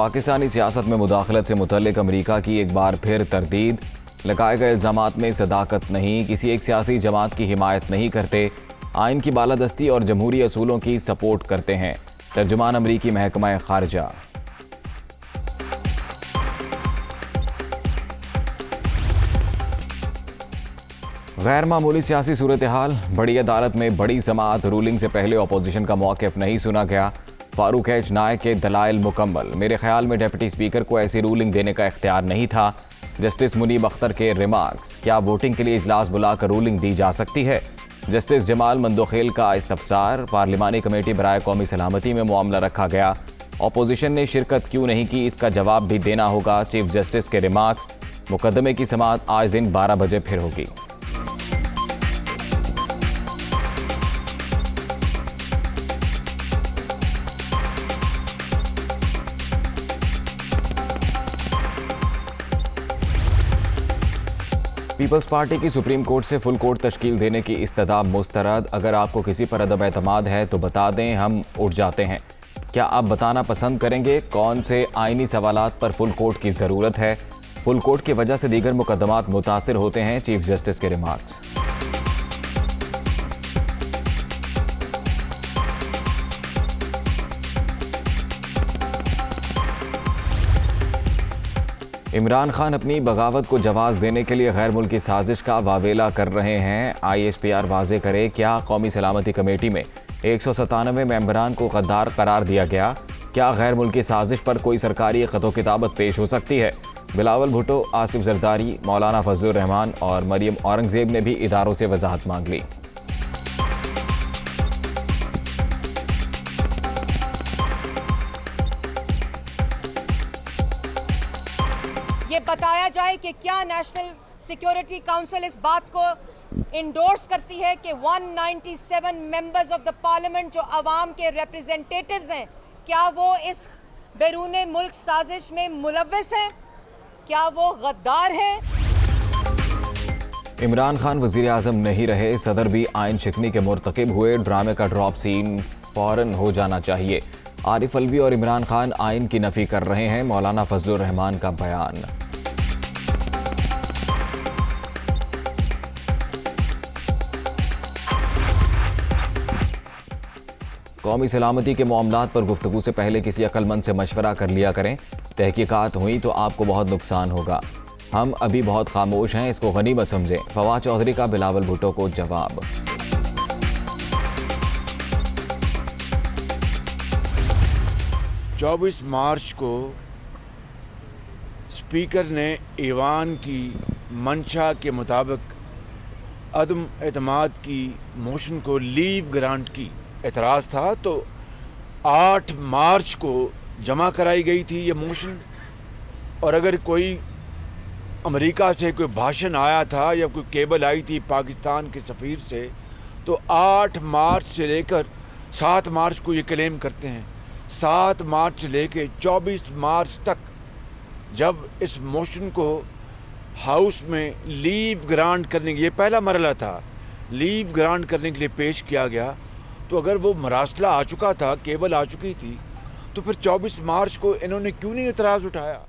पाकिस्तानी सियासत में मुदाखलत से मुतल्लिक अमरीका की एक बार फिर तरदीद। लगाए गए इल्ज़ामात में सदाकत नहीं, किसी एक सियासी जमात की हिमायत नहीं करते, आइन की बालादस्ती और जमहूरी असूलों की सपोर्ट करते हैं। तर्जुमान अमरीकी महकमा खारजा। गैर मामूली सियासी सूरत हाल। बड़ी अदालत में बड़ी समाअत। रूलिंग से पहले अपोजिशन का मौक़िफ़ नहीं सुना गया। फारूक एच नायक के दलाइल मुकम्मल। मेरे ख्याल में डिप्टी स्पीकर को ऐसी रूलिंग देने का इख्तियार नहीं था। जस्टिस मुनीब अख्तर के रिमार्क्स। क्या वोटिंग के लिए इजलास बुलाकर रूलिंग दी जा सकती है? जस्टिस जमाल मंदोखेल का इस्तफसार। पार्लिमानी कमेटी बराए कौमी सलामती में मामला रखा गया। अपोजिशन ने शिरकत क्यों नहीं की, इसका जवाब भी देना होगा। चीफ जस्टिस के रिमार्क्स। मुकदमे की समाअत आज दिन 12 बजे फिर होगी। पीपल्स पार्टी की सुप्रीम कोर्ट से फुल कोर्ट तश्कील देने की इस्तदा मुस्तरद। अगर आपको किसी पर अदम एतमाद है तो बता दें, हम उठ जाते हैं। क्या आप बताना पसंद करेंगे कौन से आइनी सवालात पर फुल कोर्ट की ज़रूरत है? फुल कोर्ट की वजह से दीगर मुकदमात मुतासिर होते हैं। चीफ जस्टिस के रिमार्क्स। इमरान खान अपनी बगावत को जवाब देने के लिए गैर मुल्की साजिश का वावेला कर रहे हैं। ISPR वाजे करे, क्या कौमी सलामती कमेटी में 197 मेंबरान को गद्दार करार दिया गया? क्या गैर मुल्की साजिश पर कोई सरकारी खतो किताबत पेश हो सकती है? बिलावल भुट्टो, आसिफ जरदारी, मौलाना फजलुर रहमान और मरियम औरंगजेब ने भी इदारों से वजाहत मांग ली। ये बताया जाए कि क्या नेशनल सिक्योरिटी काउंसिल इस बात को इंडोर्स करती है कि 197 मेंबर्स ऑफ द पार्लियामेंट जो अवाम के रिप्रेजेंटेटिव्स हैं, क्या वो इस बैरूने मुल्क साजिश में मुलव्वस हैं? क्या वो गद्दार हैं? इमरान खान वजीर आजम नहीं रहे, सदर भी आइन शिकनी के मुर्तकिब हुए। ड्रामे का ड्रॉप सीन फौरन हो जाना चाहिए। आरिफ अलवी और इमरान खान आइन की नफी कर रहे हैं। मौलाना फजलुर रहमान का बयान। कौमी सलामती के मामलात पर गुफ्तगू से पहले किसी अक्लमंद से मशवरा कर लिया करें। तहकीकात हुई तो आपको बहुत नुकसान होगा। हम अभी बहुत खामोश हैं, इसको गनीमत समझें। फवाद चौधरी का बिलावल भुट्टो को जवाब। 24 मार्च को स्पीकर ने ईवान की मंशा के मुताबिक अदम एतमाद की मोशन को लीव ग्रांट की एतराज़ था, तो 8 मार्च को जमा कराई गई थी ये मोशन। और अगर कोई अमेरिका से कोई भाषण आया था या कोई केबल आई थी पाकिस्तान के सफ़ीर से, तो 8 मार्च से लेकर 7 मार्च को ये क्लेम करते हैं। 7 मार्च से लेकर 24 मार्च तक जब इस मोशन को हाउस में लीव ग्रांट करने के, ये पहला मरला था, लीव ग्रांट करने के लिए पेश किया गया, तो अगर वो मरासला आ चुका था, केबल आ चुकी थी, तो फिर 24 मार्च को इन्होंने क्यों नहीं एतराज़ उठाया?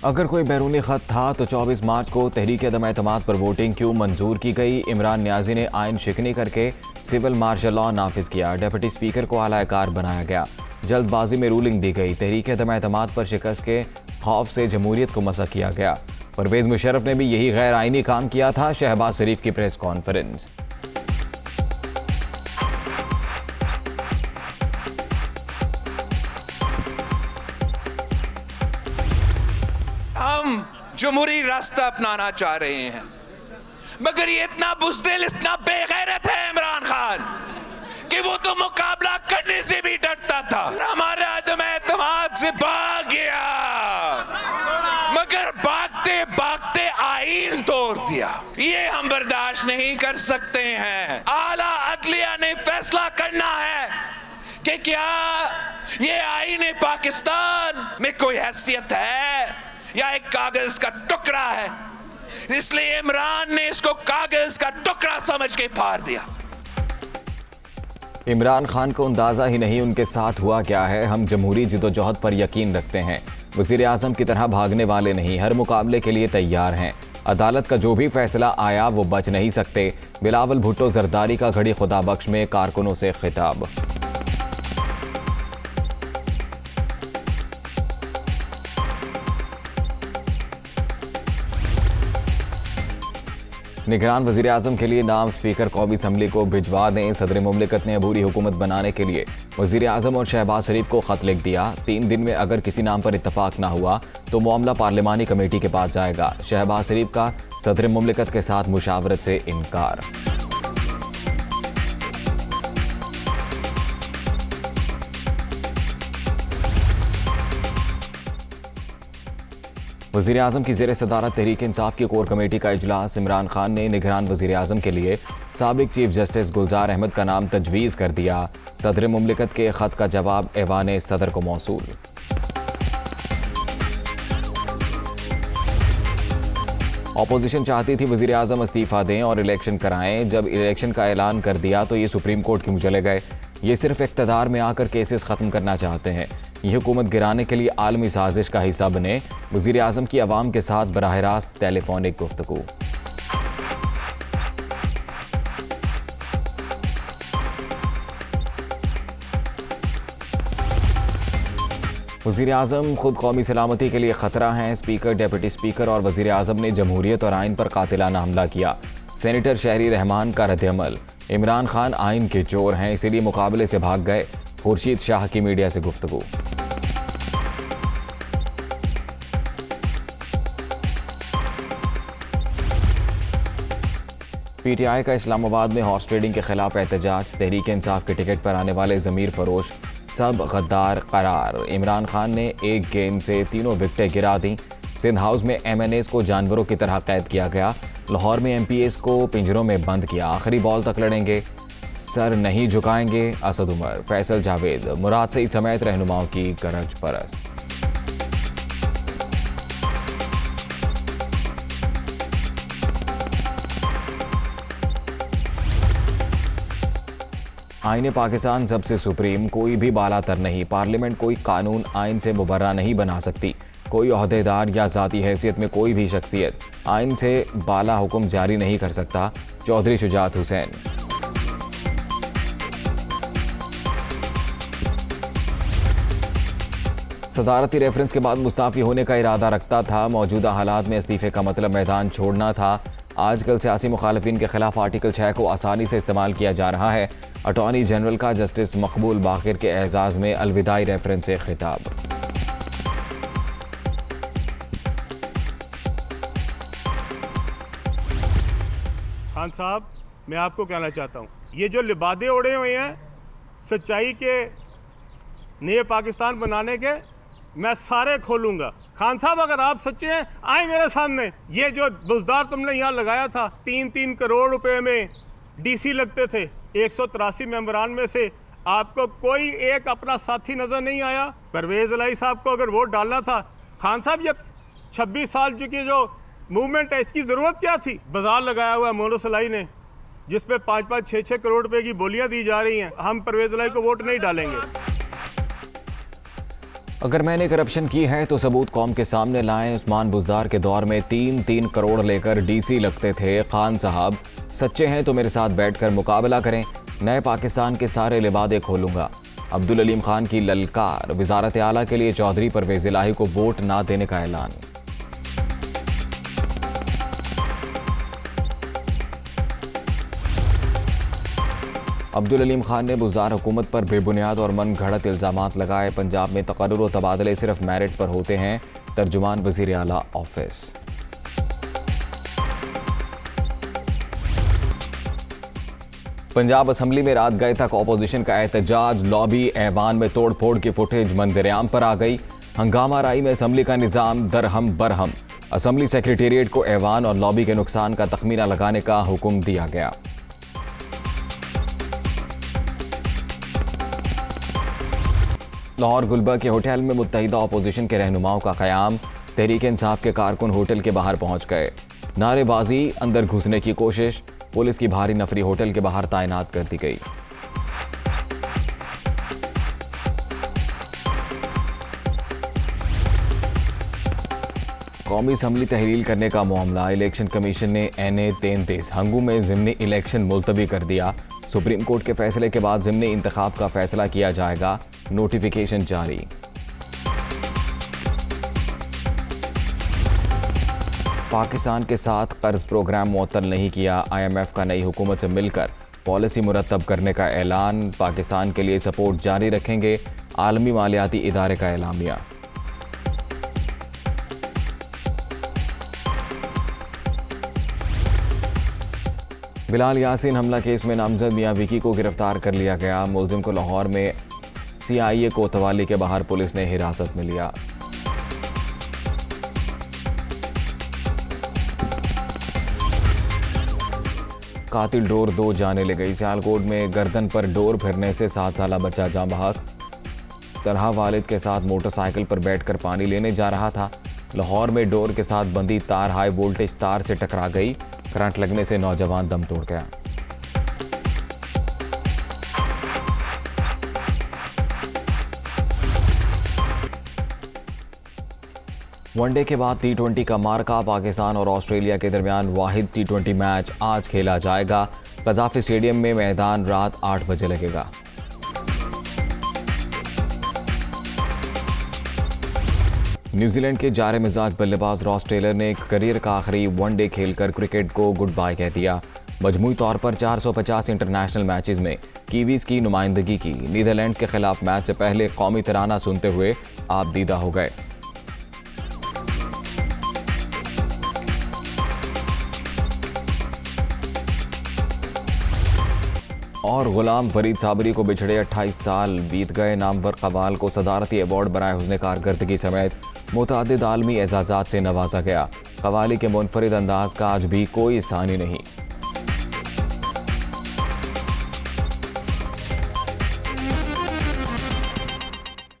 अगर कोई बैरूनी ख़त था तो 24 मार्च को तहरीक अदम एतमाद पर वोटिंग क्यों मंजूर की गई? इमरान न्याजी ने आइन शिकनी करके सिविल मार्शल लॉ नाफिज किया। डिप्टी स्पीकर को आला-ए-कार बनाया गया। जल्दबाजी में रूलिंग दी गई। तहरीक अदम एतमाद पर शिकस्त के खौफ से जमहूरियत को मसख किया गया। परवेज़ मुशर्रफ ने भी यही गैर आइनी काम किया था। शहबाज शरीफ की प्रेस कॉन्फ्रेंस। हम जमहूरी रास्ता अपनाना चाह रहे हैं, मगर ये इतना बुज़दिल, इतना बेगैरत है इमरान खान कि वो तो मुकाबला करने से भी डरता था। हमारे आदम एतमाद से भाग गया, मगर भागते भागते आईन तोड़ दिया। ये हम बर्दाश्त नहीं कर सकते हैं। आला अदलिया ने फैसला करना है कि क्या ये आईन पाकिस्तान में कोई हैसियत है या एक कागज का टुकड़ा है। इसलिए इमरान ने इसको कागज का टुकड़ा समझ के फाड़ दिया। इमरान खान को अंदाज़ा ही नहीं उनके साथ हुआ क्या है। हम जमहूरी जिदोजहद पर यकीन रखते हैं, वज़ीर आज़म की तरह भागने वाले नहीं, हर मुकाबले के लिए तैयार हैं। अदालत का जो भी फैसला आया वो बच नहीं सकते। बिलावल भुट्टो जरदारी का घड़ी खुदा बख्श में कारकुनों से खिताब। निगरान वज़ीर आज़म के लिए नाम स्पीकर कौमी असम्बली को भिजवा दें। सदर मुमलिकत ने अबूरी हुकूमत बनाने के लिए वज़ीर आज़म और शहबाज शरीफ को खत लिख दिया। 3 दिन में अगर किसी नाम पर इत्तफाक ना हुआ तो मामला पार्लिमानी कमेटी के पास जाएगा। शहबाज शरीफ का सदर मुमलिकत के साथ मुशावरत से इनकार। वज़ीर आज़म की ज़ेर सदारत तहरीक इंसाफ की कोर कमेटी का इजलास। इमरान खान ने निगरान वज़ीर आज़म के लिए साबिक चीफ जस्टिस गुलजार अहमद का नाम तजवीज़ कर दिया। सदर मुमलिकत के ख़त का जवाब ऐवान सदर को मौसूल। अपोजिशन चाहती थी वज़ीर आज़म इस्तीफ़ा दें और इलेक्शन कराएं। जब इलेक्शन का ऐलान कर दिया तो ये सुप्रीम कोर्ट क्यों चले गए? ये सिर्फ इक़्तिदार में आकर केसेस ख़त्म करना चाहते हैं। ये हुकूमत गिराने के लिए आलमी साजिश का हिस्सा बने। वज़ीर आज़म की अवाम के साथ बराह रास्त टेलीफोनिक गुफ्तगू। वज़ीर आज़म खुद कौमी सलामती के लिए ख़तरा हैं। स्पीकर, डिप्टी स्पीकर और वज़ीर आज़म ने जमहूरियत और आइन पर कातिलाना हमला किया। सेनेटर शहरी रहमान का रद्द-ए-अमल। इमरान खान आइन के चोर हैं, इसीलिए मुकाबले से भाग गए। खुर्शीद शाह की मीडिया से गुफ्तगू। पीटीआई का इस्लामाबाद में हॉर्स ट्रेडिंग के खिलाफ एहतजाज। तहरीक इंसाफ के टिकट पर आने वाले ज़मीर फरोश सब गद्दार करार। इमरान खान ने एक गेंद से 3 विकेटें गिरा दी। सिंध हाउस में MNAs को जानवरों की तरह कैद किया गया। लाहौर में MPAs को पिंजरों में बंद किया। आखिरी बॉल तक लड़ेंगे, सर नहीं झुकाएंगे। असद उमर, फैसल जावेद, मुराद सईद समेत रहनुमाओं की गरज परस। आईने पाकिस्तान सबसे सुप्रीम, कोई भी बालातर नहीं। पार्लियामेंट कोई कानून आइन से मुबर्रा नहीं बना सकती। कोई ओहदेदार या ज़ाती हैसियत में कोई भी शख्सियत आइन से बाला हुक्म जारी नहीं कर सकता। चौधरी शुजात हुसैन। सदारती रेफरेंस के बाद मुस्ताफ़ी होने का इरादा रखता था। मौजूदा हालात में इस्तीफ़े का मतलब मैदान छोड़ना था। आजकल सियासी मुखालिफिन के खिलाफ आर्टिकल 6 को आसानी से इस्तेमाल किया जा रहा है। अटॉर्नी जनरल का जस्टिस मकबूल बाकिर के एजाज़ में अलविदाई रेफरेंस से खिताब। खान साहब, मैं आपको कहना चाहता हूँ, ये जो लिबादे उड़े हुए हैं सच्चाई के नए पाकिस्तान बनाने के, मैं सारे खोलूंगा। खान साहब, अगर आप सच्चे हैं आए मेरे सामने। ये जो बुजदार तुमने यहाँ लगाया था, 3-3 करोड़ रुपए में DC लगते थे। 183 मेंबरान में से आपको कोई एक अपना साथी नजर नहीं आया। परवेज इलाही साहब को अगर वोट डालना था, खान साहब ये 26 साल की जो मूवमेंट है, इसकी जरूरत क्या थी? बाजार लगाया हुआ है मोनो सलाई ने, जिसपे 5-5, 6-6 करोड़ रुपए की बोलियां दी जा रही हैं। हम परवेज इलाही को वोट नहीं डालेंगे। अगर मैंने करप्शन की है तो सबूत कौम के सामने लाएं। उस्मान बुजदार के दौर में 3-3 करोड़ लेकर DC लगते थे। खान साहब सच्चे हैं तो मेरे साथ बैठकर मुकाबला करें। नए पाकिस्तान के सारे लिबादे खोलूंगा। अब्दुल अलीम खान की ललकार। वजारत आला के लिए चौधरी परवेज इलाही को वोट ना देने का ऐलान। अब्दुल अलीम खान ने बुज़दार हुकूमत पर बेबुनियाद और मन घड़त इल्ज़ामात लगाए। पंजाब में तकर्रुर व तबादले सिर्फ मेरिट पर होते हैं। तर्जुमान वज़ीर आला ऑफिस। पंजाब असम्बली में रात गए तक अपोजिशन का एहतजाज। लॉबी ऐवान में तोड़ फोड़ की फुटेज मंजर-ए-आम पर आ गई। हंगामा राई में असम्बली का निज़ाम दरहम बरहम। असम्बली सेक्रेटेरिएट को ऐवान और लॉबी के नुकसान का तखमीना लगाने का हुक्म दिया गया। लाहौर गुलबर्ग के होटल में मुत्तहिदा अपोजिशन के रहनुमाओं का क़याम। तहरीक इंसाफ के कारकुन होटल के बाहर पहुंच गए। नारेबाजी, अंदर घुसने की कोशिश। पुलिस की भारी नफरी होटल के बाहर तैनात कर दी गई। कौमी असम्बली तहलील करने का मामला, इलेक्शन कमीशन ने NA-33 हंगू में ज़िमनी इलेक्शन मुलतवी कर दिया। सुप्रीम कोर्ट के फैसले के बाद ज़िमनी इंतखाब का फैसला किया जाएगा, नोटिफिकेशन जारी। पाकिस्तान के साथ कर्ज प्रोग्राम मुअत्तल नहीं किया, IMF का नई हुकूमत से मिलकर पॉलिसी मुरतब करने का ऐलान। पाकिस्तान के लिए सपोर्ट जारी रखेंगे, आलमी मालियाती इदारे का एलामिया। बिलाल यासीन हमला केस में नामजद मियां विकी को गिरफ्तार कर लिया गया। मुलजिम को लाहौर में CIA कोतवाली के बाहर पुलिस ने हिरासत में लिया। कातिल डोर 2 जाने ले गई। सियालकोट में गर्दन पर डोर फिरने से 7 साला बच्चा जाँ बहक। तरहा वालिद के साथ मोटरसाइकिल पर बैठकर पानी लेने जा रहा था। लाहौर में डोर के साथ बंधी तार हाई वोल्टेज तार से टकरा गई। करंट लगने से नौजवान दम तोड़ गया। वनडे के बाद T20 का मार्का, पाकिस्तान और ऑस्ट्रेलिया के दरमियान वाहिद T20 मैच आज खेला जाएगा। कजाफी स्टेडियम में मैदान रात 8 बजे लगेगा। न्यूजीलैंड के जारे मिजाज बल्लेबाज रॉस टेलर ने करियर का आखिरी वनडे खेलकर क्रिकेट को गुड बाय कह दिया। मजमूई तौर पर 450 इंटरनेशनल मैचेस में कीवीज की नुमाइंदगी की। नीदरलैंड्स के खिलाफ मैच से पहले कौमी तराना सुनते हुए आप दीदा हो गए। और गुलाम फरीद साबरी को बिछड़े 28 साल बीत गए। नामवर कवाल को सदारती अवार्ड बनाए हुस्न कारकर्दगी समेत मुतअद्दिद आलमी एजाज़ात से नवाजा गया। कवाली के मुनफरिद अंदाज का आज भी कोई सानी नहीं।